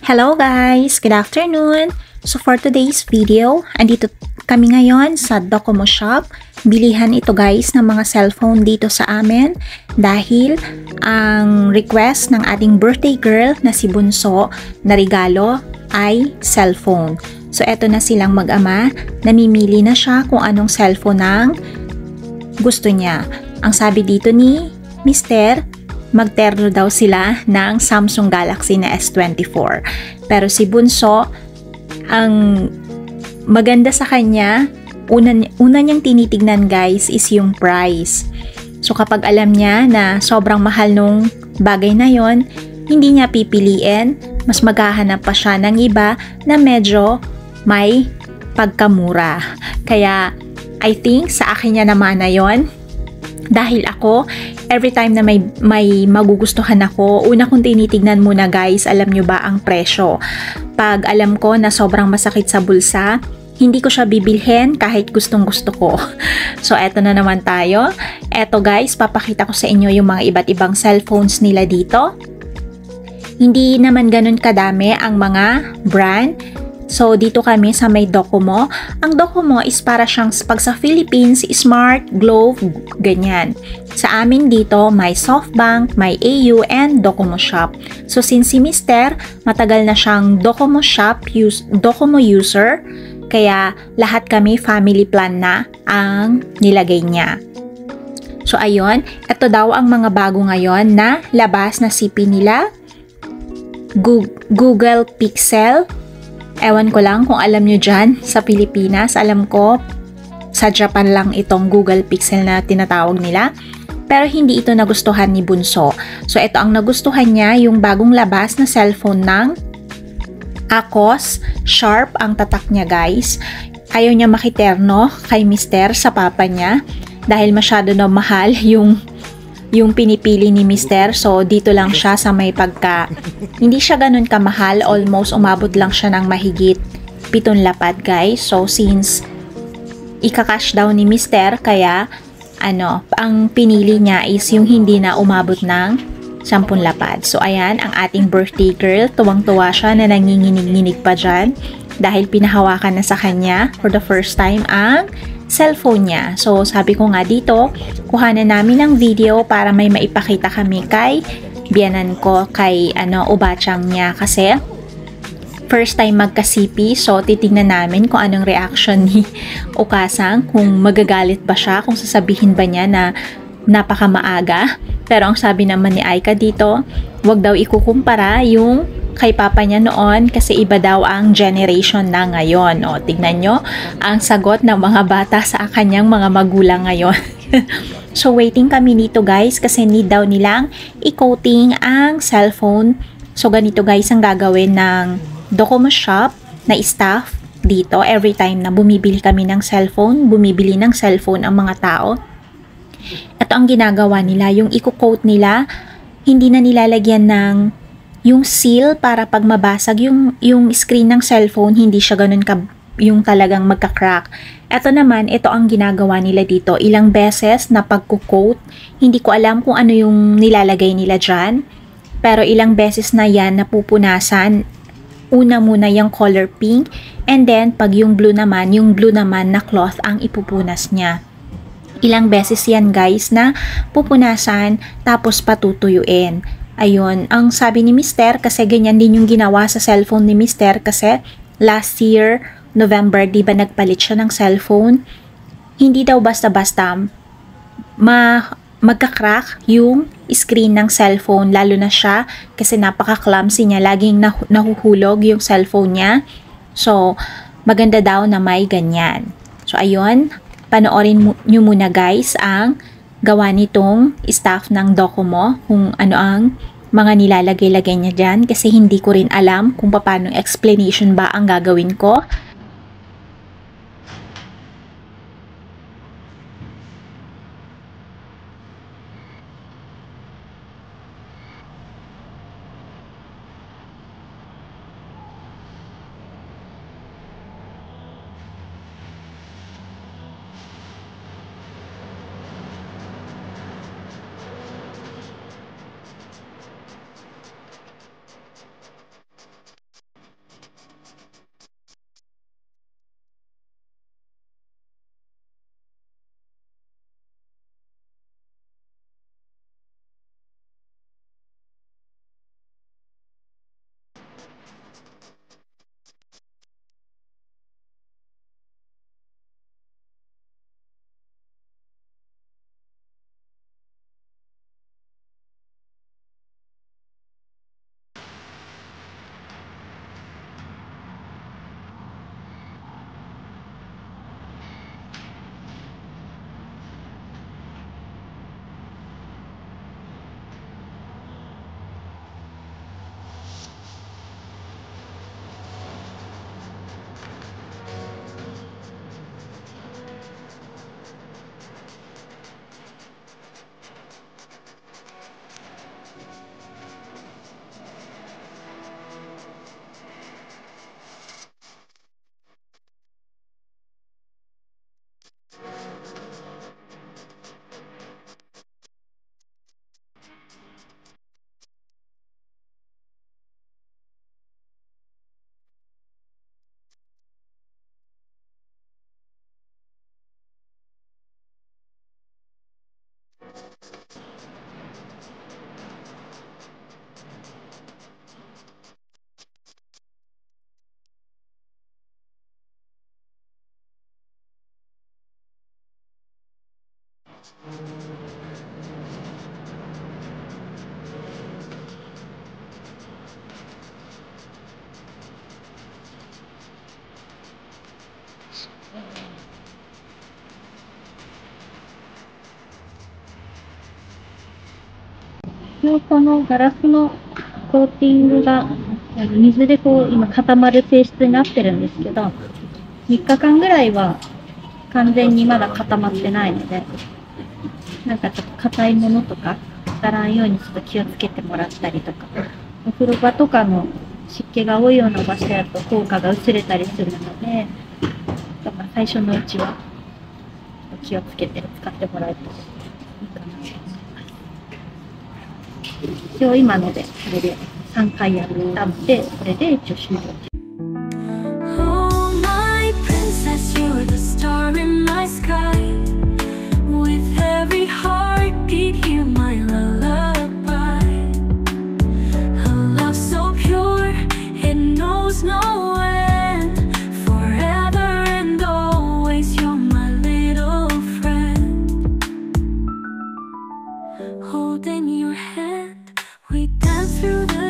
Hello guys! Good afternoon! So for today's video, andito kami ngayon sa Docomo Shop. Bilihan ito guys ng mga cellphone dito sa amin dahil ang request ng ating birthday girl na si Bunso na regalo ay cellphone. So eto na silang mag-ama, namimili na siya kung anong cellphone ang gusto niya. Ang sabi dito ni Mister, magterno daw sila ng Samsung Galaxy na S24. Pero si Bunso, ang maganda sa kanya, una niyang tinitignan guys is yung price. So kapag alam niya na sobrang mahal nung bagay na yon, hindi niya pipiliin, mas maghahanap pa siya ng iba na medyo may pagkamura. Kaya I think sa akin niya naman na yon. Dahil ako, every time na may magugustuhan ako, una kong tinitignan muna guys, alam nyo ba ang presyo. Pag alam ko na sobrang masakit sa bulsa, hindi ko siya bibilhin kahit gustong gusto ko. So eto na naman tayo. Eto guys, papakita ko sa inyo yung mga iba't ibang cellphones nila dito. Hindi naman ganun kadami ang mga brand. So, dito kami sa may Docomo. Ang Docomo is para siyang pag sa Philippines, Smart, Globe, ganyan. Sa amin dito, may SoftBank, may AU, and Docomo Shop. So, since si Mister, matagal na siyang Docomo user, kaya lahat kami family plan na ang nilagay niya. So, ayun. Ito daw ang mga bago ngayon na labas na CP nila. Google Pixel. Ewan ko lang kung alam nyo dyan sa Pilipinas. Alam ko sa Japan lang itong Google Pixel na tinatawag nila. Pero hindi ito nagustuhan ni Bunso. So ito ang nagustuhan niya, yung bagong labas na cellphone ng Aquos. Sharp ang tatak niya guys. Ayaw niya makiterno kay Mister sa papa niya. Dahil masyado na mahal yung pinipili ni Mister. So, dito lang siya sa may hindi siya ganun kamahal. Almost umabot lang siya ng mahigit 7 lapad, guys. So, since ikakash daw ni Mister, kaya, ang pinili niya is yung hindi na umabot ng 10 lapad. So, ayan, ang ating birthday girl. Tuwang-tuwa siya na nanginginig-nginig pa dyan. Dahil pinahawakan na sa kanya for the first time ang cellphone niya. So, sabi ko nga dito, kuhanan namin ng video para may maipakita kami kay biyanan ko, kay ubachang niya. Kasi, first time magka-CP, so titignan namin kung anong reaction ni Ukasang, kung magagalit ba siya, kung sasabihin ba niya na napakamaaga. Pero ang sabi naman ni Aika dito, wag daw ikukumpara yung kay papa niya noon kasi iba daw ang generation na ngayon. O, tignan nyo ang sagot ng mga bata sa kanyang mga magulang ngayon. So, waiting kami dito guys kasi need daw nilang i-coating ang cellphone. So, ganito guys ang gagawin ng Docomo Shop na staff dito. Every time na bumibili kami ng cellphone, bumibili ng cellphone ang mga tao. Ito ang ginagawa nila, yung i-coat nila, hindi na nilalagyan ng yung seal para pag mabasag yung screen ng cellphone, hindi siya ganun yung talagang magka-crack. Ito naman, ito ang ginagawa nila dito. Ilang beses na pagko-coat, hindi ko alam kung ano yung nilalagay nila dyan. Pero ilang beses na yan napupunasan. Una muna yung color pink, and then pag yung blue naman na cloth ang ipupunas niya. Ilang beses yan guys na pupunasan tapos patutuyuin. Ayun, ang sabi ni Mister, kasi ganyan din yung ginawa sa cellphone ni Mister kasi last year, November, di ba nagpalit siya ng cellphone? Hindi daw basta-basta magka-crack yung screen ng cellphone, lalo na siya kasi napaka-clumsy niya, laging nahuhulog yung cellphone niya. So, maganda daw na may ganyan. So, ayun, panoorin nyo muna guys ang gawa nitong staff ng Docomo, kung ano ang mga nilalagay-lagay niya dyan, kasi hindi ko rin alam kung paano explanation ba ang gagawin ko. 一応このガラスのコーティングが水でこう今固まる性質になってるんですけど、3日間ぐらいは完全にまだ固まってないので、なんかちょっと硬いものとか当たらんようにちょっと気をつけてもらったりとか、お風呂場とかの湿気が多いような場所だと効果が薄れたりするので、最初のうちは気をつけて使ってもらえるといいかなと思います。一応今のでこれで3回やったので、これで一応終了。Oh, my princess, you're the star in my sky. With every heartbeat, hear my lullaby. A love so pure, it knows no end. Forever and always, you're my little friend. Holding your hand, we dance through the